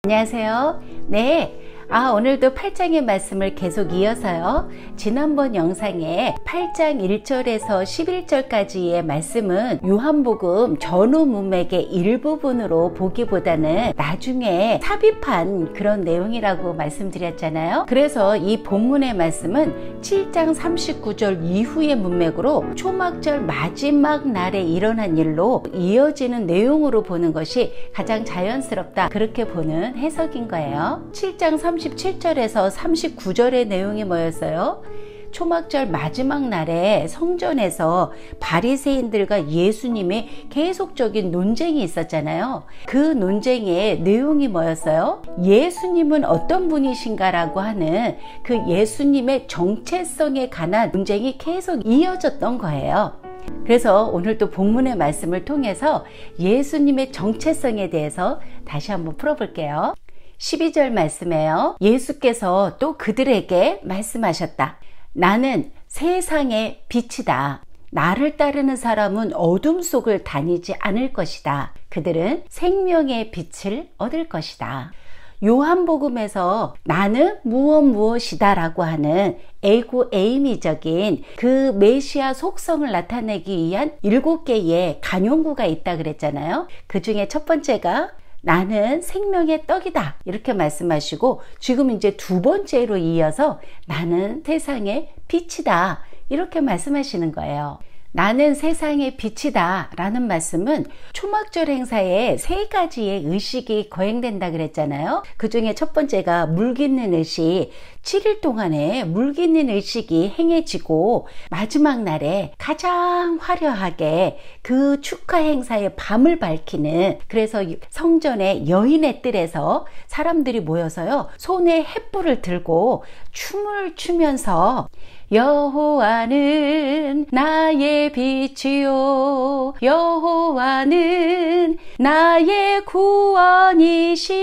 안녕하세요. 네. 오늘도 8장의 말씀을 계속 이어서요. 지난번 영상에 8장 1절에서 11절까지의 말씀은 요한복음 전후 문맥의 일부분으로 보기보다는 나중에 삽입한 그런 내용이라고 말씀드렸잖아요. 그래서 이 본문의 말씀은 7장 39절 이후의 문맥으로 초막절 마지막 날에 일어난 일로 이어지는 내용으로 보는 것이 가장 자연스럽다, 그렇게 보는 해석인 거예요. 7장 37절에서 39절의 내용이 뭐였어요? 초막절 마지막 날에 성전에서 바리새인들과 예수님의 계속적인 논쟁이 있었잖아요. 그 논쟁의 내용이 뭐였어요? 예수님은 어떤 분이신가라고 하는 그 예수님의 정체성에 관한 논쟁이 계속 이어졌던 거예요. 그래서 오늘 또 본문의 말씀을 통해서 예수님의 정체성에 대해서 다시 한번 풀어볼게요. 12절 말씀에요. 예수께서 또 그들에게 말씀하셨다. 나는 세상의 빛이다. 나를 따르는 사람은 어둠 속을 다니지 않을 것이다. 그들은 생명의 빛을 얻을 것이다. 요한복음에서 나는 무엇이다 라고 하는 에고 에이미적인 그 메시아 속성을 나타내기 위한 7개의 간용구가 있다 그랬잖아요. 그 중에 첫 번째가 나는 생명의 떡이다, 이렇게 말씀하시고, 지금 이제 두 번째로 이어서 나는 세상의 빛이다, 이렇게 말씀하시는 거예요. 나는 세상의 빛이다 라는 말씀은 초막절 행사에 3가지의 의식이 거행된다 그랬잖아요. 그 중에 첫 번째가 물 깃는 의식, 7일 동안에 물 깃는 의식이 행해지고 마지막 날에 가장 화려하게 그 축하 행사의 밤을 밝히는, 그래서 성전의 여인의 뜰에서 사람들이 모여서요, 손에 횃불을 들고 춤을 추면서 여호와는 나의 빛이요 여호와는 나의 구원이시니,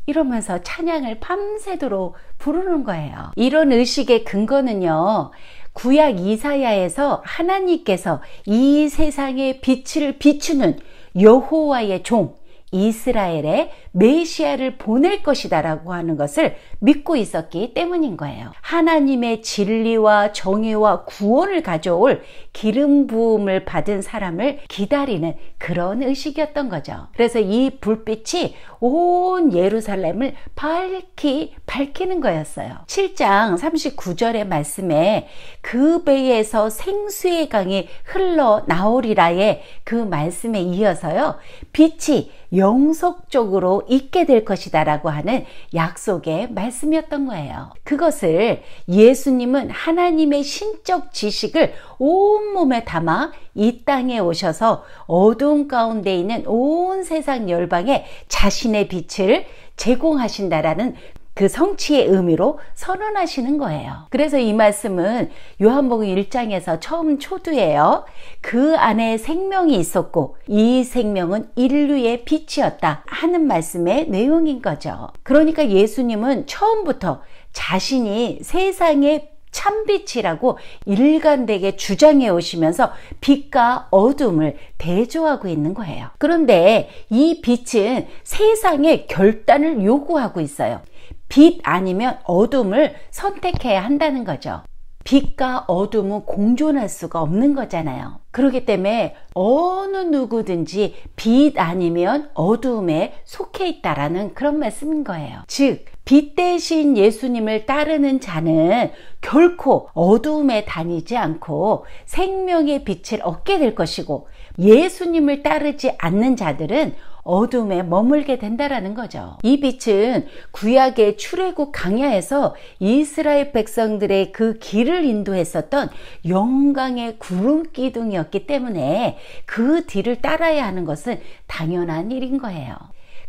이러면서 찬양을 밤새도록 부르는 거예요. 이런 의식의 근거는요, 구약 이사야에서 하나님께서 이 세상의 빛을 비추는 여호와의 종 이스라엘의 메시아를 보낼 것이다 라고 하는 것을 믿고 있었기 때문인 거예요. 하나님의 진리와 정의와 구원을 가져올 기름 부음을 받은 사람을 기다리는 그런 의식이었던 거죠. 그래서 이 불빛이 온 예루살렘을 밝히는 거였어요. 7장 39절의 말씀에 그 배에서 생수의 강이 흘러나오리라의 그 말씀에 이어서요, 빛이 영속적으로 있게 될 것이다 라고 하는 약속의 말씀이었던 거예요. 그것을 예수님은 하나님의 신적 지식을 온몸에 담아 이 땅에 오셔서 어두운 가운데 있는 온 세상 열방에 자신의 빛을 제공하신다라는 그 성취의 의미로 선언하시는 거예요. 그래서 이 말씀은 요한복음 1장에서 처음 초두예요. 그 안에 생명이 있었고 이 생명은 인류의 빛이었다 하는 말씀의 내용인 거죠. 그러니까 예수님은 처음부터 자신이 세상의 참빛이라고 일관되게 주장해 오시면서 빛과 어둠을 대조하고 있는 거예요. 그런데 이 빛은 세상의 결단을 요구하고 있어요. 빛 아니면 어둠을 선택해야 한다는 거죠. 빛과 어둠은 공존할 수가 없는 거잖아요. 그렇기 때문에 어느 누구든지 빛 아니면 어둠에 속해 있다라는 그런 말씀인 거예요. 즉, 빛 대신 예수님을 따르는 자는 결코 어두움에 다니지 않고 생명의 빛을 얻게 될 것이고, 예수님을 따르지 않는 자들은 어둠에 머물게 된다라는 거죠. 이 빛은 구약의 출애굽 광야에서 이스라엘 백성들의 그 길을 인도했었던 영광의 구름 기둥이었기 때문에 그 뒤를 따라야 하는 것은 당연한 일인 거예요.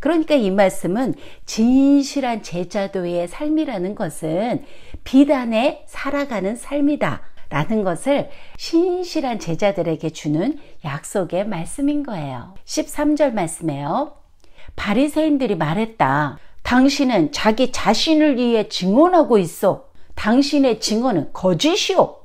그러니까 이 말씀은 진실한 제자도의 삶이라는 것은 빛 안에 살아가는 삶이다 라는 것을 신실한 제자들에게 주는 약속의 말씀인 거예요. 13절 말씀에요. 바리새인들이 말했다. 당신은 자기 자신을 위해 증언하고 있어. 당신의 증언은 거짓이오.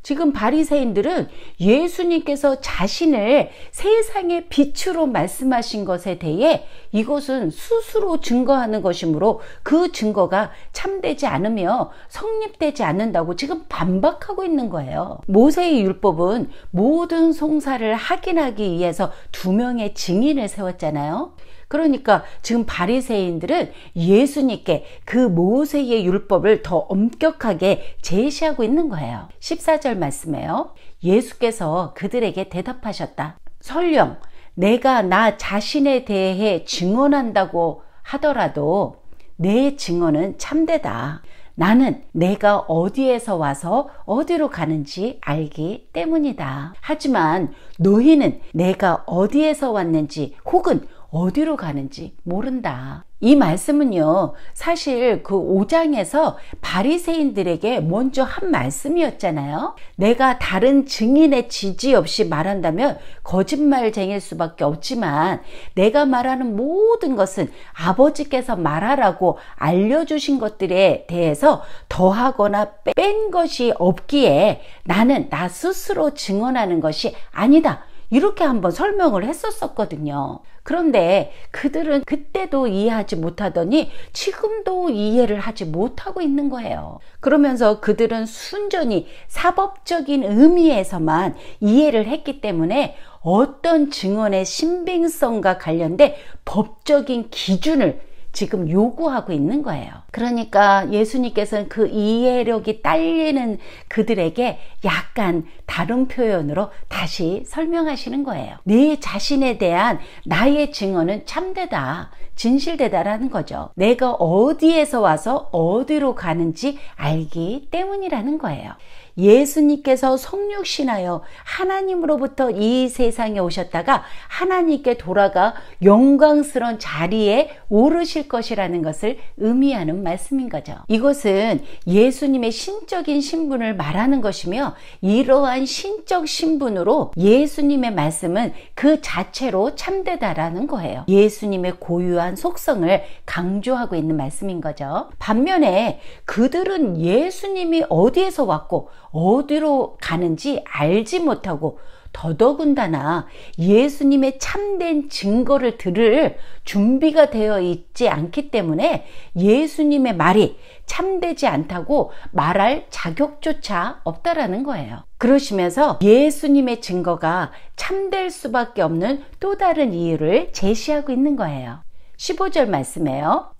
지금 바리새인들은 예수님께서 자신을 세상의 빛으로 말씀하신 것에 대해 이것은 스스로 증거하는 것이므로 그 증거가 참되지 않으며 성립되지 않는다고 지금 반박하고 있는 거예요. 모세의 율법은 모든 송사를 확인하기 위해서 2명의 증인을 세웠잖아요. 그러니까 지금 바리새인들은 예수님께 그 모세의 율법을 더 엄격하게 제시하고 있는 거예요. 14절 말씀에요. 예수께서 그들에게 대답하셨다. 설령 내가 나 자신에 대해 증언한다고 하더라도 내 증언은 참되다. 나는 내가 어디에서 와서 어디로 가는지 알기 때문이다. 하지만 너희는 내가 어디에서 왔는지 혹은 어디로 가는지 모른다. 이 말씀은요, 사실 그 5장에서 바리새인들에게 먼저 한 말씀이었잖아요. 내가 다른 증인의 지지 없이 말한다면 거짓말쟁일 수밖에 없지만 내가 말하는 모든 것은 아버지께서 말하라고 알려주신 것들에 대해서 더하거나 뺀 것이 없기에 나는 나 스스로 증언하는 것이 아니다. 이렇게 한번 설명을 했었거든요. 그런데 그들은 그때도 이해하지 못하더니 지금도 이해를 하지 못하고 있는 거예요. 그러면서 그들은 순전히 사법적인 의미에서만 이해를 했기 때문에 어떤 증언의 신빙성과 관련된 법적인 기준을 지금 요구하고 있는 거예요. 그러니까 예수님께서는 그 이해력이 딸리는 그들에게 약간 다른 표현으로 다시 설명하시는 거예요. 내 자신에 대한 나의 증언은 참되다, 진실되다라는 거죠. 내가 어디에서 와서 어디로 가는지 알기 때문이라는 거예요. 예수님께서 성육신하여 하나님으로부터 이 세상에 오셨다가 하나님께 돌아가 영광스러운 자리에 오르실 것이라는 것을 의미하는 말씀인 거죠. 이것은 예수님의 신적인 신분을 말하는 것이며 이러한 신적 신분으로 예수님의 말씀은 그 자체로 참되다라는 거예요. 예수님의 고유한 속성을 강조하고 있는 말씀인 거죠. 반면에 그들은 예수님이 어디에서 왔고 어디로 가는지 알지 못하고 더더군다나 예수님의 참된 증거를 들을 준비가 되어 있지 않기 때문에 예수님의 말이 참되지 않다고 말할 자격조차 없다라는 거예요. 그러시면서 예수님의 증거가 참될 수밖에 없는 또 다른 이유를 제시하고 있는 거예요. 15절 말씀에요.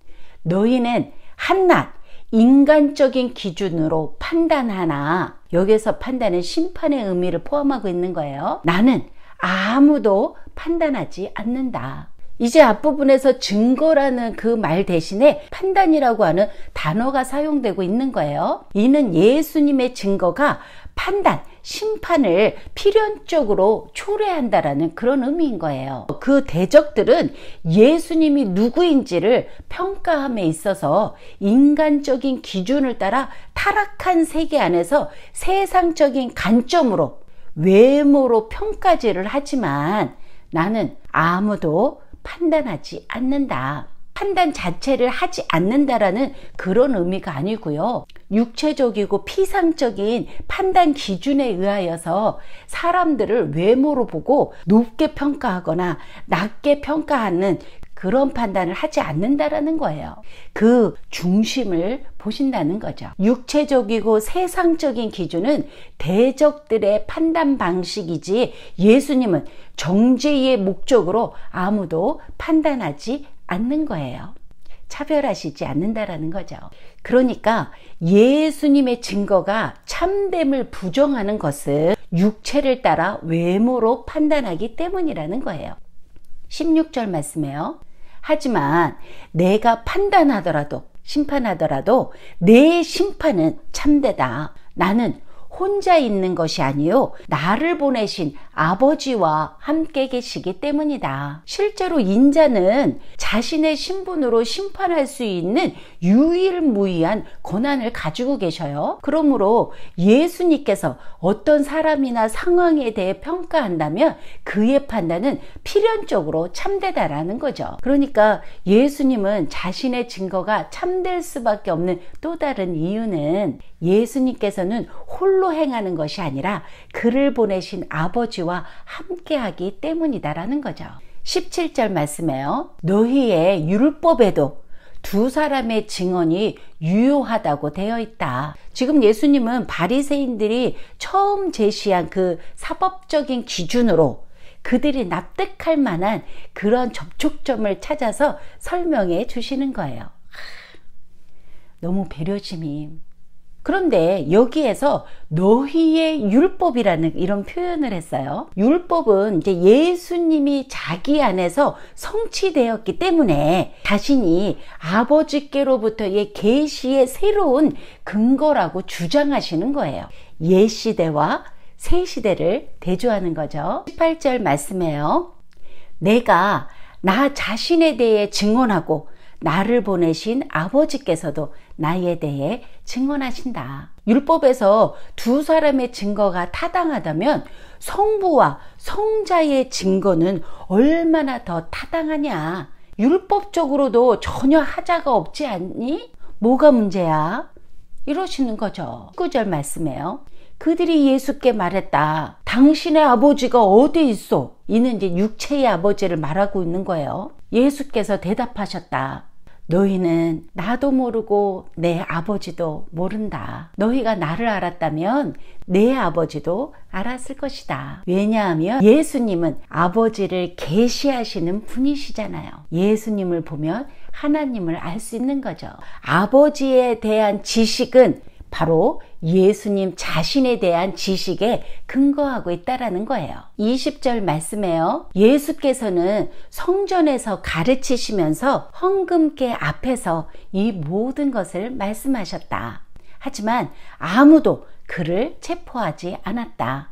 너희는 한낱 인간적인 기준으로 판단하나, 여기서 판단은 심판의 의미를 포함하고 있는 거예요. 나는 아무도 판단하지 않는다. 이제 앞부분에서 증거라는 그 말 대신에 판단이라고 하는 단어가 사용되고 있는 거예요. 이는 예수님의 증거가 판단, 심판을 필연적으로 초래한다라는 그런 의미인 거예요. 그 대적들은 예수님이 누구인지를 평가함에 있어서 인간적인 기준을 따라 타락한 세계 안에서 세상적인 관점으로 외모로 평가질을 하지만 나는 아무도 판단하지 않는다. 판단 자체를 하지 않는다라는 그런 의미가 아니고요. 육체적이고 피상적인 판단 기준에 의하여서 사람들을 외모로 보고 높게 평가하거나 낮게 평가하는 그런 판단을 하지 않는다라는 거예요. 그 중심을 보신다는 거죠. 육체적이고 세상적인 기준은 대적들의 판단 방식이지 예수님은 정죄의 목적으로 아무도 판단하지 않는 거예요. 차별하시지 않는다라는 거죠. 그러니까 예수님의 증거가 참됨을 부정하는 것은 육체를 따라 외모로 판단하기 때문이라는 거예요. 16절 말씀에요. 하지만 내가 판단하더라도 심판하더라도 내 심판은 참되다. 나는 혼자 있는 것이 아니요 나를 보내신 아버지와 함께 계시기 때문이다. 실제로 인자는 자신의 신분으로 심판할 수 있는 유일무이한 권한을 가지고 계셔요. 그러므로 예수님께서 어떤 사람이나 상황에 대해 평가한다면 그의 판단은 필연적으로 참되다라는 거죠. 그러니까 예수님은 자신의 증거가 참될 수밖에 없는 또 다른 이유는 예수님께서는 홀로 홀로 행하는 것이 아니라 그를 보내신 아버지와 함께하기 때문이다라는 거죠. 17절 말씀에요. 너희의 율법에도 두 사람의 증언이 유효하다고 되어 있다. 지금 예수님은 바리새인들이 처음 제시한 그 사법적인 기준으로 그들이 납득할 만한 그런 접촉점을 찾아서 설명해 주시는 거예요. 너무 배려심이. 그런데 여기에서 너희의 율법이라는 이런 표현을 했어요. 율법은 이제 예수님이 자기 안에서 성취되었기 때문에 자신이 아버지께로부터의 계시의 새로운 근거라고 주장하시는 거예요. 옛 시대와 새 시대를 대조하는 거죠. 18절 말씀에요. 내가 나 자신에 대해 증언하고 나를 보내신 아버지께서도 나에 대해 증언하신다. 율법에서 두 사람의 증거가 타당하다면 성부와 성자의 증거는 얼마나 더 타당하냐. 율법적으로도 전혀 하자가 없지 않니? 뭐가 문제야? 이러시는 거죠. 19절 말씀에요. 그들이 예수께 말했다. 당신의 아버지가 어디 있어? 이는 이제 육체의 아버지를 말하고 있는 거예요. 예수께서 대답하셨다. 너희는 나도 모르고 내 아버지도 모른다. 너희가 나를 알았다면 내 아버지도 알았을 것이다. 왜냐하면 예수님은 아버지를 계시하시는 분이시잖아요. 예수님을 보면 하나님을 알 수 있는 거죠. 아버지에 대한 지식은 바로 예수님 자신에 대한 지식에 근거하고 있다라는 거예요. 20절 말씀에요. 예수께서는 성전에서 가르치시면서 헌금계 앞에서 이 모든 것을 말씀하셨다. 하지만 아무도 그를 체포하지 않았다.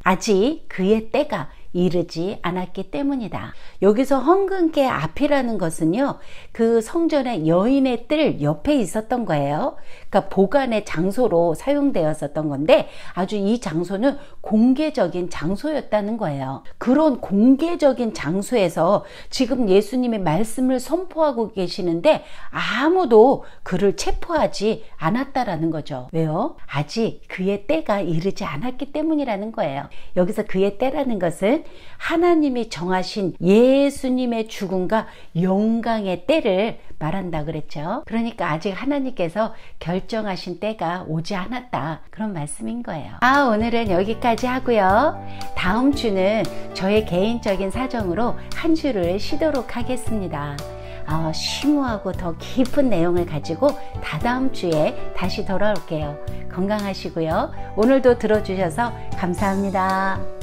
아직 그의 때가 이르지 않았기 때문이다. 여기서 헌금계 앞이라는 것은요, 그 성전의 여인의 뜰 옆에 있었던 거예요. 그러니까 보관의 장소로 사용되었었던 건데 아주 이 장소는 공개적인 장소였다는 거예요. 그런 공개적인 장소에서 지금 예수님이 말씀을 선포하고 계시는데 아무도 그를 체포하지 않았다라는 거죠. 왜요? 아직 그의 때가 이르지 않았기 때문이라는 거예요. 여기서 그의 때라는 것은 하나님이 정하신 예수님의 죽음과 영광의 때를 말한다 그랬죠. 그러니까 아직 하나님께서 결정하신 때가 오지 않았다, 그런 말씀인 거예요. 오늘은 여기까지 하고요. 다음 주는 저의 개인적인 사정으로 한 주를 쉬도록 하겠습니다. 심오하고 더 깊은 내용을 가지고 다다음 주에 다시 돌아올게요. 건강하시고요. 오늘도 들어주셔서 감사합니다.